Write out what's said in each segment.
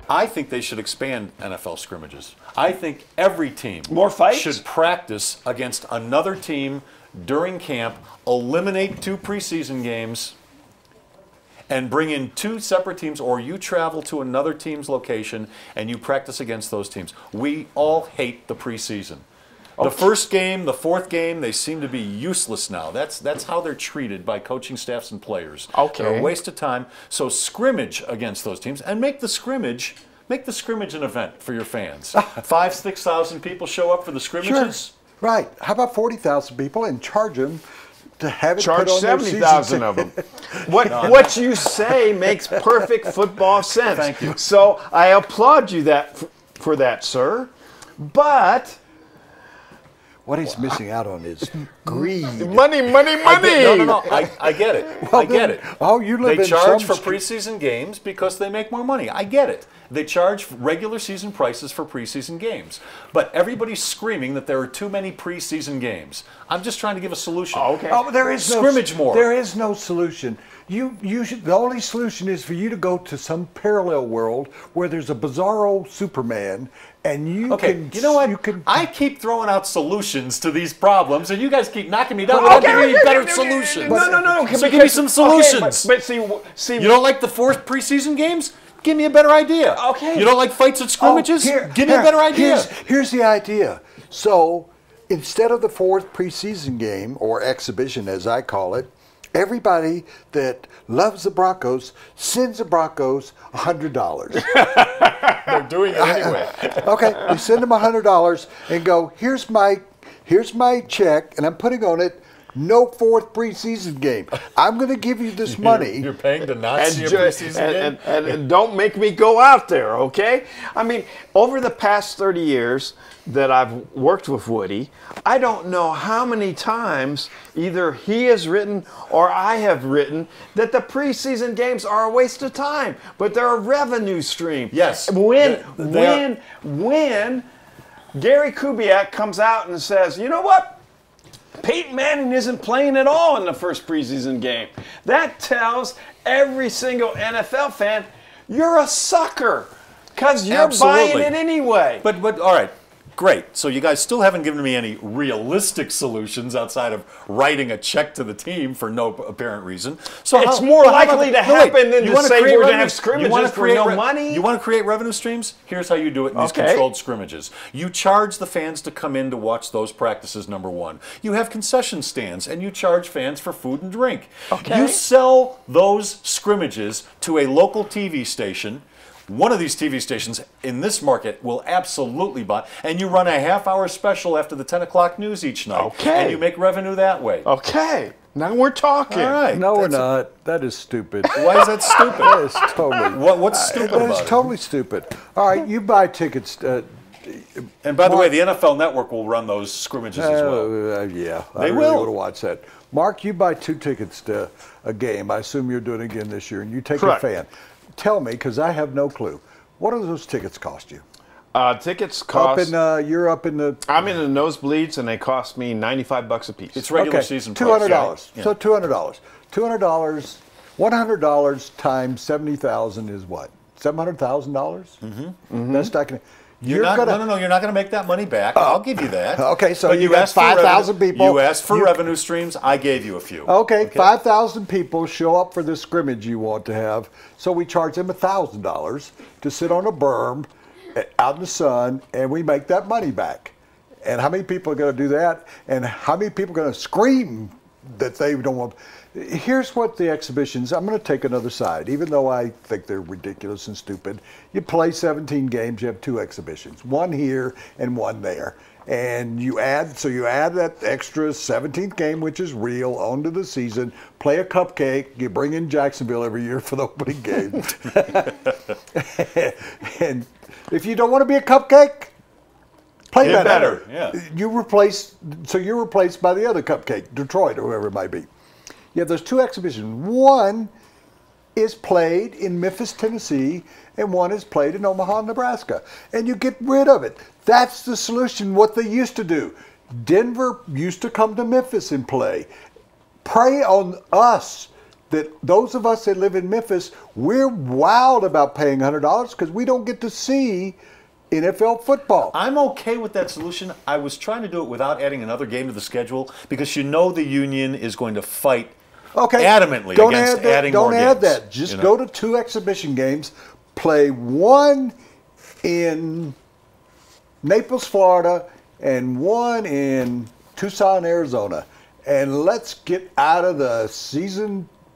I think they should expand NFL scrimmages. I think every team more fights should practice against another team during camp, eliminate 2 preseason games, and bring in 2 separate teams, or you travel to another team's location and you practice against those teams. We all hate the preseason. The first game, the 4th game, they seem to be useless now. That's how they're treated by coaching staffs and players. Okay. They're a waste of time. So scrimmage against those teams and make the scrimmage an event for your fans. 5,000-6,000 people show up for the scrimmages. Sure. Right. How about 40,000 people and charge them to have it charge put on 70,000 of them. What you say makes perfect football sense. Thank you. So I applaud you for that, sir. But what he's missing out on is greed. Money. No. I get it. Well, I get it. Oh, you live They in charge some for preseason games because they make more money. I get it. They charge regular season prices for preseason games. But everybody's screaming that there are too many preseason games. I'm just trying to give a solution. Oh, okay. Oh, there is scrimmage more. There is no solution. You should, the only solution is for you to go to some parallel world where there's a bizarro Superman, and you can. You know what? I keep throwing out solutions to these problems, and you guys keep knocking me down. Give me better solutions. No. So give me some solutions. But see, you don't like the 4th preseason games? Give me a better idea. Okay. You don't like fights at scrimmages? Give me a better idea. Here's the idea. So instead of the 4th preseason game, or exhibition as I call it, everybody that loves the Broncos sends the Broncos $100. They're doing it anyway. Okay, you send them $100 and go, here's my check, and I'm putting on it, no 4th preseason game. I'm going to give you this money. You're paying to not see a preseason game? And don't make me go out there, okay? I mean, over the past 30 years that I've worked with Woody, I don't know how many times either he has written or I have written that the preseason games are a waste of time, but they're a revenue stream. Yes. When Gary Kubiak comes out and says, you know what? Peyton Manning isn't playing at all in the first preseason game. That tells every single NFL fan you're a sucker because you're buying it anyway. But all right, great. So you guys still haven't given me any realistic solutions outside of writing a check to the team for no apparent reason. So it's more likely to happen than to say we're going to have scrimmages for no money. You want to create revenue streams? Here's how you do it in these controlled scrimmages. You charge the fans to come in to watch those practices, number 1. You have concession stands, and you charge fans for food and drink. Okay. You sell those scrimmages to a local TV station. One of these TV stations in this market will absolutely buy, and you run a half-hour special after the 10 o'clock news each night. Okay. And you make revenue that way. Okay. Now we're talking. All right. No, we're not. That is stupid. Why is that stupid? That is totally. What's stupid about it? That is totally stupid. All right, you buy tickets. And by the way, the NFL Network will run those scrimmages as well. Yeah, They I really will. want to watch that. Mark, you buy 2 tickets to a game. I assume you're doing it again this year, and you take Correct. a fan. Tell me, because I have no clue. What do those tickets cost you? Tickets cost. You're up in the. I'm in the nosebleeds, and they cost me $95 a piece. It's regular season price. $200. Yeah. So $200. $200. $100 times 70,000 is what? $700,000. Mm-hmm. That's not going to. You're not going to make that money back. I'll give you that. Okay, so but you got 5,000 people. You asked for revenue streams. I gave you a few. Okay, 5,000 people show up for this scrimmage you want to have. So we charge them $1,000 to sit on a berm out in the sun, and we make that money back. And how many people are going to do that? And how many people are going to scream that they don't want? Here's what the exhibitions, I'm going to take another side, even though I think they're ridiculous and stupid. You play 17 games, you have 2 exhibitions, one here and one there. And you add that extra 17th game, which is real, onto the season, play a cupcake, you bring in Jacksonville every year for the opening game. And if you don't want to be a cupcake, play better. Yeah. You're replaced by the other cupcake, Detroit or whoever it might be. Yeah, there's 2 exhibitions. One is played in Memphis, Tennessee, and one is played in Omaha, Nebraska. And you get rid of it. That's the solution, what they used to do. Denver used to come to Memphis and play. Prey on us. that those of us that live in Memphis, we're wild about paying $100 because we don't get to see NFL football. I'm okay with that solution. I was trying to do it without adding another game to the schedule because you know the union is going to fight adamantly against adding more games. Don't add that. Just go to 2 exhibition games, play one in Naples, Florida, and one in Tucson, Arizona, and let's get out of the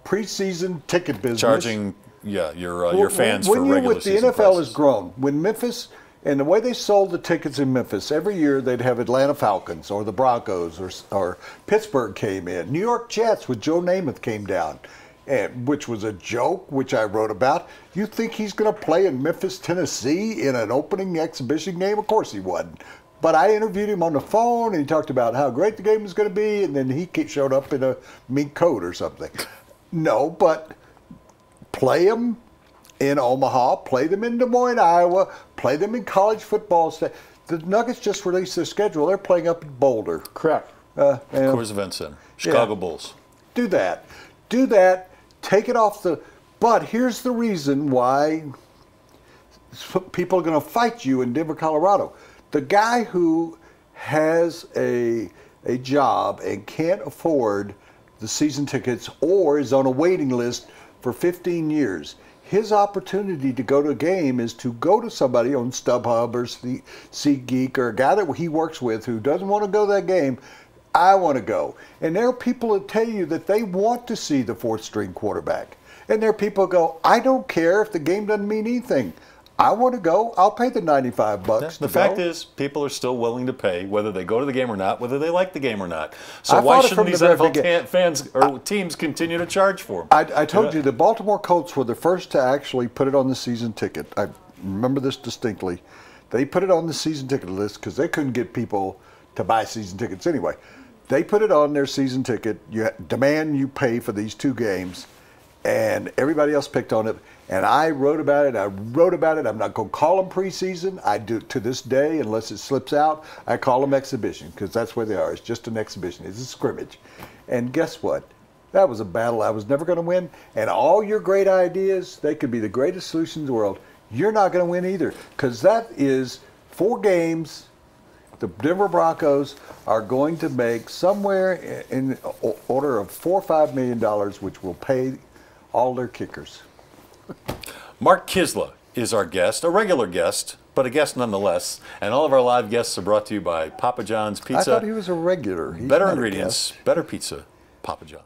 preseason ticket business. Charging, your fans for regular season the NFL prices. has grown. When Memphis, and the way they sold the tickets in Memphis, every year they'd have Atlanta Falcons or the Broncos or Pittsburgh came in. New York Jets with Joe Namath came down, which was a joke, which I wrote about. You think he's going to play in Memphis, Tennessee in an opening exhibition game? Of course he wasn't. But I interviewed him on the phone, and he talked about how great the game was going to be, and then he showed up in a mink coat or something. No, but play them in Omaha, play them in Des Moines, Iowa, play them in college football. The Nuggets just released their schedule. They're playing up in Boulder. Correct. Coors Event Center, Chicago Bulls. Do that. Do that. Take it off the... But here's the reason why people are going to fight you in Denver, Colorado. The guy who has a job and can't afford the season tickets or is on a waiting list for 15 years, his opportunity to go to a game is to go to somebody on StubHub or SeatGeek or a guy that he works with who doesn't want to go to that game. I want to go. And there are people that tell you that they want to see the 4th string quarterback. And there are people who go, I don't care if the game doesn't mean anything. I want to go. I'll pay the $95 The fact is, people are still willing to pay whether they go to the game or not, whether they like the game or not. So why shouldn't these NFL fans or teams continue to charge for them? I told you the Baltimore Colts were the first to actually put it on the season ticket. I remember this distinctly. They put it on the season ticket list because they couldn't get people to buy season tickets anyway. They put it on their season ticket. You demand you pay for these 2 games, and everybody else picked on it. And I wrote about it. I'm not going to call them preseason. I do to this day, unless it slips out, I call them exhibition because that's where they are. It's just an exhibition. It's a scrimmage. And guess what? That was a battle I was never going to win. And all your great ideas, they could be the greatest solutions in the world. You're not going to win either because that is 4 games. The Denver Broncos are going to make somewhere in the order of $4 or $5 million, which will pay all their kickers. Mark Kiszla is our guest, a regular guest, but a guest nonetheless. And all of our live guests are brought to you by Papa John's Pizza. I thought he was a regular. Better ingredients, better pizza, Papa John.